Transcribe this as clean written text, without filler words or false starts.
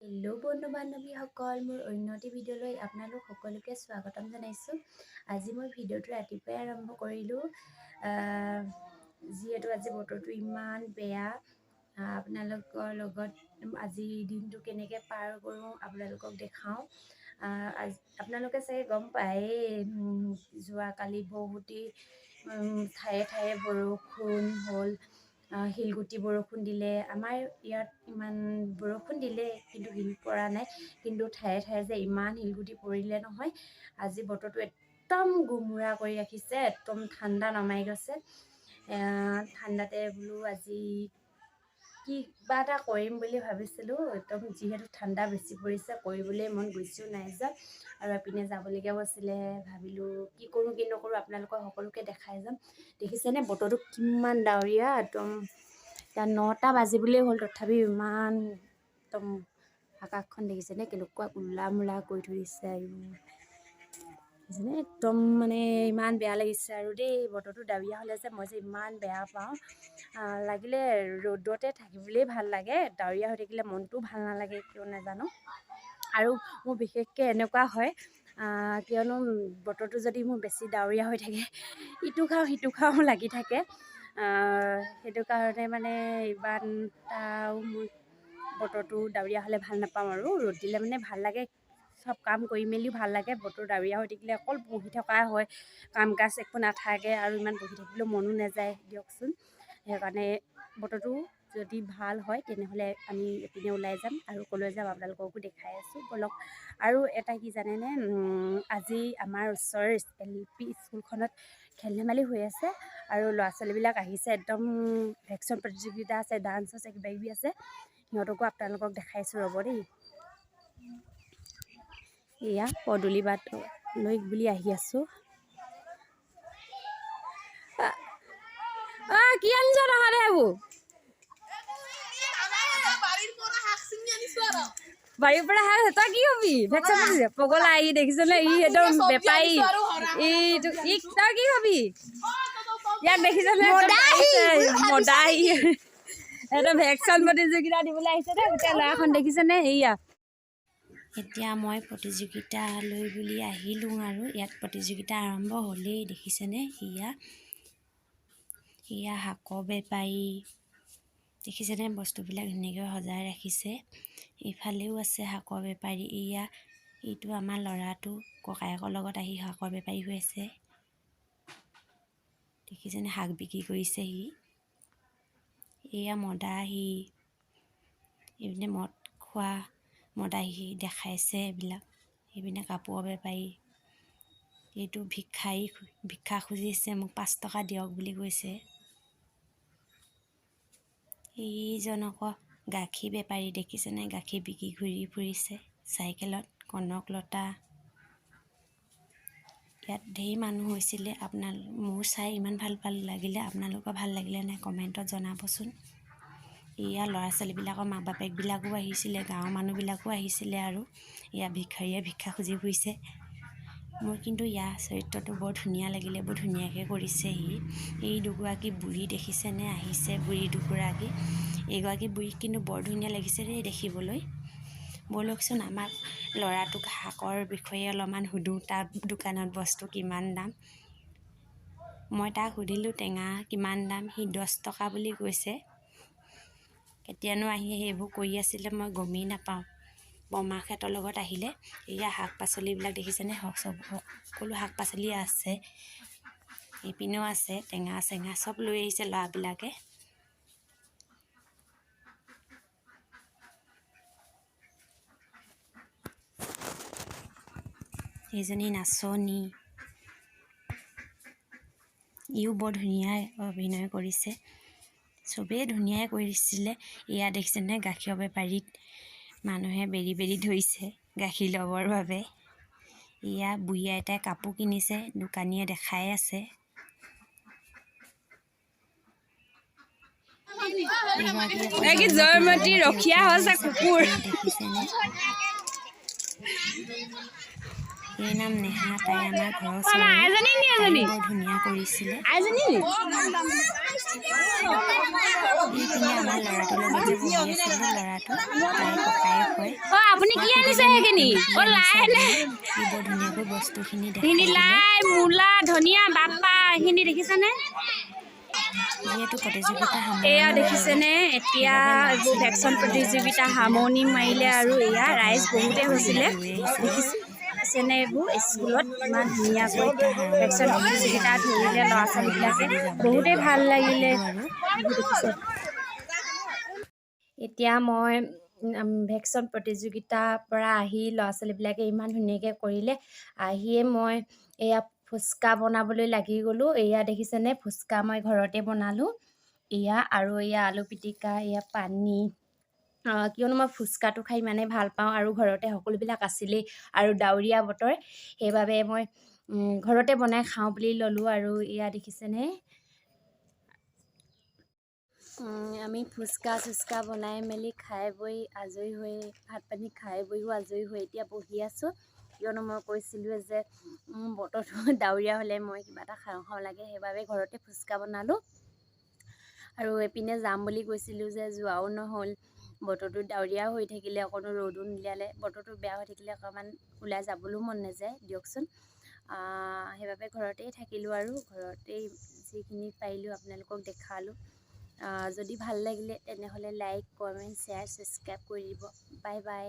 Hello' বন্ধু বান্ধৱীসকল, মোৰ অন্যটি ভিডিঅ'লৈ আপোনালোক সকলোকে স্বাগতম জনাইছোঁ। আজি মই ভিডিঅ'টো ৰাতিপুৱাই আৰম্ভ কৰিলোঁ, যিহেতু আজি বতৰটো ইমান বেয়া। আপোনালোকৰ লগত আজি দিনটো কেনেকৈ পাৰ কৰোঁ আপোনালোকক দেখাওঁ। আপোনালোকে চাগে গম পায়েই, যোৱাকালি বহুতেই ঠায়ে ঠায়ে বৰষুণ হ'ল, শিলগুটি বৰষুণ দিলে। আমাৰ ইয়াত ইমান বৰষুণ দিলে কিন্তু শিল পৰা নাই, কিন্তু ঠায়ে ঠায়ে যে ইমান শিলগুটি পৰিলে নহয়। আজি বতৰটো একদম গুমুৰা কৰি ৰাখিছে, একদম ঠাণ্ডা নমাই গৈছে। ঠাণ্ডাতে বোলো আজি কিবা এটা কৰিম বুলি ভাবিছিলোঁ। একদম যিহেতু ঠাণ্ডা বেছি পৰিছে, কৰিবলৈ মন গৈছেও নাই যোৱা, আৰু এপিনে যাবলগীয়াও আছিলে। ভাবিলোঁ কি কৰোঁ কি নকৰোঁ আপোনালোকক সকলোকে দেখাই যাম। দেখিছেনে বতৰটো কিমান ডাৱৰীয়া, একদম এতিয়া 9টা বাজিবলৈ হ'ল, তথাপিও ইমান একদম আকাশখন দেখিছেনে কেনেকুৱা কোলা মোলা কৰি ধৰিছে। আৰু দেখিছেনে একদম মানে ইমান বেয়া লাগিছে আৰু দেই। বতৰটো ডাৱৰীয়া হ'লে যে মই যে ইমান বেয়া পাওঁ। লাগিলে ৰ'দতে থাকিবলৈ ভাল লাগে, ডাৱৰীয়া হৈ থাকিলে মনটো ভাল নালাগে কিয় নাজানো। আৰু মোৰ বিশেষকৈ এনেকুৱা হয়, কিয়নো বতৰটো যদি মোৰ বেছি ডাৱৰীয়া হৈ থাকে, ইটো খাওঁ সিটো খাওঁ লাগি থাকে। সেইটো কাৰণে মানে ইমানটাও মোৰ বতৰটো ডাৱৰীয়া হ'লে ভাল নাপাওঁ। আৰু ৰ'দ দিলে মানে ভাল লাগে, চব কাম কৰি মেলিও ভাল লাগে। বতৰ ডাৱৰীয়া হৈ থাকিলে অকল বহি থকা হয়, কাম কাজ একো নাথাকে, আৰু ইমান বহি থাকিলেও মনো নাযায় দিয়কচোন। সেইকাৰণে বতৰটো যদি ভাল হয় তেনেহ'লে আমি এপিনে ওলাই যাম, আৰু ক'লৈ যাম আপোনালোককো দেখাই আছোঁ বলক। আৰু এটা কি জানেনে, আজি আমাৰ ওচৰৰ LP স্কুলখনত খেল ধেমালি হৈ আছে, আৰু ল'ৰা ছোৱালীবিলাক আহিছে। একদম ভেকশ্যন প্ৰতিযোগিতা আছে, ডান্স আছে, কিবা কিবি আছে। সিহঁতকো আপোনালোকক দেখাইছোঁ ৰ'ব দেই। এয়া পদূলি বাটলৈ বুলি আহি আছোঁ। কি আনিছ নহ'লে এইবোৰ বাৰীৰ পৰা শাক? তই কি হবি? ভেকশ্যন পাতিছে পগলা ই, দেখিছনে? ই একদম বেপাৰী। ইটো ই তই কি হবি? ইয়াক দেখিছনে? মদাহী এটা ভেকশ্যন প্ৰতিযোগিতা দিবলৈ আহিছে দেই গোটেই ল'ৰাখন, দেখিছেনে? এয়া এতিয়া মই প্ৰতিযোগিতালৈ বুলি আহিলোঁ, আৰু ইয়াত প্ৰতিযোগিতা আৰম্ভ হ'লেই। দেখিছেনে? এয়া শাকৰ বেপাৰী, দেখিছেনে? বস্তুবিলাক ধুনীয়াকৈ সজাই ৰাখিছে। ইফালেও আছে শাকৰ বেপাৰী। এইটো আমাৰ ল'ৰাটো ককায়েকৰ লগত আহি শাকৰ বেপাৰী হৈ আছে। দেখিছেনে? শাক বিক্ৰী কৰিছে সি। এয়া মদাহী, এইপিনে মদ খোৱা মদাহী দেখাইছে এইবিলাক। এইপিনে কাপোৰৰ বেপাৰী, এইটো ভিক্ষা খুজিছে, মোক 5 টকা দিয়ক বুলি কৈছে। এইজন আকৌ গাখীৰ বেপাৰী, দেখিছেনে? গাখীৰ বিক্ৰী ঘূৰি ফুৰিছে চাইকেলত। কনকলতা, ইয়াত ঢেৰ মানুহ হৈছিলে। মোৰ চাই ইমান ভাল লাগিলে, আপোনালোকৰ ভাল লাগিলে নাই কমেণ্টত জনাবচোন। এয়া ল'ৰা ছোৱালীবিলাকৰ মাক বাপেকবিলাকো আহিছিলে, গাঁৱৰ মানুহবিলাকো আহিছিলে, আৰু এয়া ভিক্ষাৰীয়ে ভিক্ষা খুজি ফুৰিছে। মোৰ কিন্তু ইয়াৰ চৰিত্ৰটো বৰ ধুনীয়া লাগিলে, বৰ ধুনীয়াকৈ কৰিছে সি। এই দুগৰাকী বুঢ়ী দেখিছেনে? আহিছে বুঢ়ী দুগৰাকী। এইগৰাকী বুঢ়ীক কিন্তু বৰ ধুনীয়া লাগিছে দেই দেখিবলৈ। ব'লকচোন আমাৰ ল'ৰাটোক শাকৰ বিষয়ে অলপমান সোধোঁ, তাৰ দোকানত বস্তু কিমান দাম। মই তাক সুধিলোঁ টেঙা কিমান দাম, সি 10 টকা বুলি কৈছে। কেতিয়ানো আহি সেইবোৰ কৰি আছিলে মই গমেই নাপাওঁ। বৰমাকহঁতৰ লগত আহিলে। এয়া শাক পাচলিবিলাক দেখিছেনে? সকলো শাক পাচলি আছে। এইপিনেও আছে, টেঙা চেঙা চব লৈ আহিছে ল'ৰাবিলাকে। এইজনী নাচনী, ইও বৰ ধুনীয়া অভিনয় কৰিছে। চবেই ধুনীয়াই কৰিছিলে। এয়া দেখিছেনে? গাখীৰৰ বেপাৰীত মানুহে বেৰি ধৰিছে গাখীৰ ল'বৰ বাবে। এয়া বুঢ়ী আইতাই কাপোৰ কিনিছে, দোকানীয়ে দেখাই আছে। জয়মতী ৰখীয়া হৈছে কুকুৰ, দেখিছেনে? এই নাম নেহা, তাই আমাৰ ঘৰৰ বৰ ধুনীয়া কৰিছিলে। ইপিনে আমাৰ ল'ৰাটোৰ লগত যে বহি আছিলোঁ, ল'ৰাটো তাই ককায়েক হয়। আপুনি কি আনিছে সেইখিনি? সি বৰ ধুনীয়াকৈ বস্তুখিনি দেখাই দিলে। লাই, মূলা, ধনিয়া, বাপা এইখিনি দেখিছেনে? যিহেতু প্ৰতিযোগিতা এয়া সামৰণি দেখিছেনে? এতিয়া এইবোৰ ভেকচিন প্ৰতিযোগিতা সামৰণি মাৰিলে আৰু এয়া ৰাইজ বহুতে হৈছিলে। দেখিছেনে এইবোৰ স্কুলত ইমান ধুনীয়াকৈ ভেকচিন প্ৰতিযোগিতা ধৰিলে ল'ৰা ছোৱালীবিলাকে, বহুতেই ভাল লাগিলে। এতিয়া মই ভেকচিন প্ৰতিযোগিতাৰ পৰা আহি ল'ৰা ছোৱালীবিলাকে ইমান ধুনীয়াকৈ কৰিলে, আহিয়ে মই এয়া ফুচকা বনাবলৈ লাগি গ'লোঁ। এয়া দেখিছেনে, ফুচকা মই ঘৰতে বনালোঁ। এয়া আৰু এয়া আলু পিটিকা, এয়া পানী, কিয়নো মই ফুচকাটো খাই ইমানেই ভাল পাওঁ আৰু ঘৰতে সকলোবিলাক আছিলেই আৰু ডাৱৰীয়া বতৰ, সেইবাবে মই ঘৰতে বনাই খাওঁ বুলি ল'লোঁ। আৰু এয়া দেখিছেনে, আমি ফুচকা চুচকা বনাই মেলি খাই বৈ আজৰি হৈ, ভাত পানী খাই বৈও আজৰি হৈ এতিয়া বহি আছোঁ। কিয়নো মই কৈছিলোঁ যে বতৰটো ডাৱৰীয়া হ'লে মই কিবা এটা খাওঁ লাগে, সেইবাবে ঘৰতে ফুচকা বনালোঁ। আৰু এইপিনে যাম বুলি কৈছিলোঁ যে যোৱাও নহ'ল, বতৰটো ডাৱৰীয়া হৈ থাকিলে, অকণো ৰ'দো নিদিয়ালে, বতৰটো বেয়া হৈ থাকিলে অকণমান ওলাই যাবলৈও মন নাযায় দিয়কচোন। সেইবাবে ঘৰতেই থাকিলোঁ আৰু ঘৰতেই যিখিনি পাৰিলোঁ আপোনালোকক দেখালোঁ। যদি ভাল লাগিলে তেনেহ'লে লাইক, কমেণ্ট, শ্বেয়াৰ, ছাবস্ক্ৰাইব কৰি দিব। Bye bye.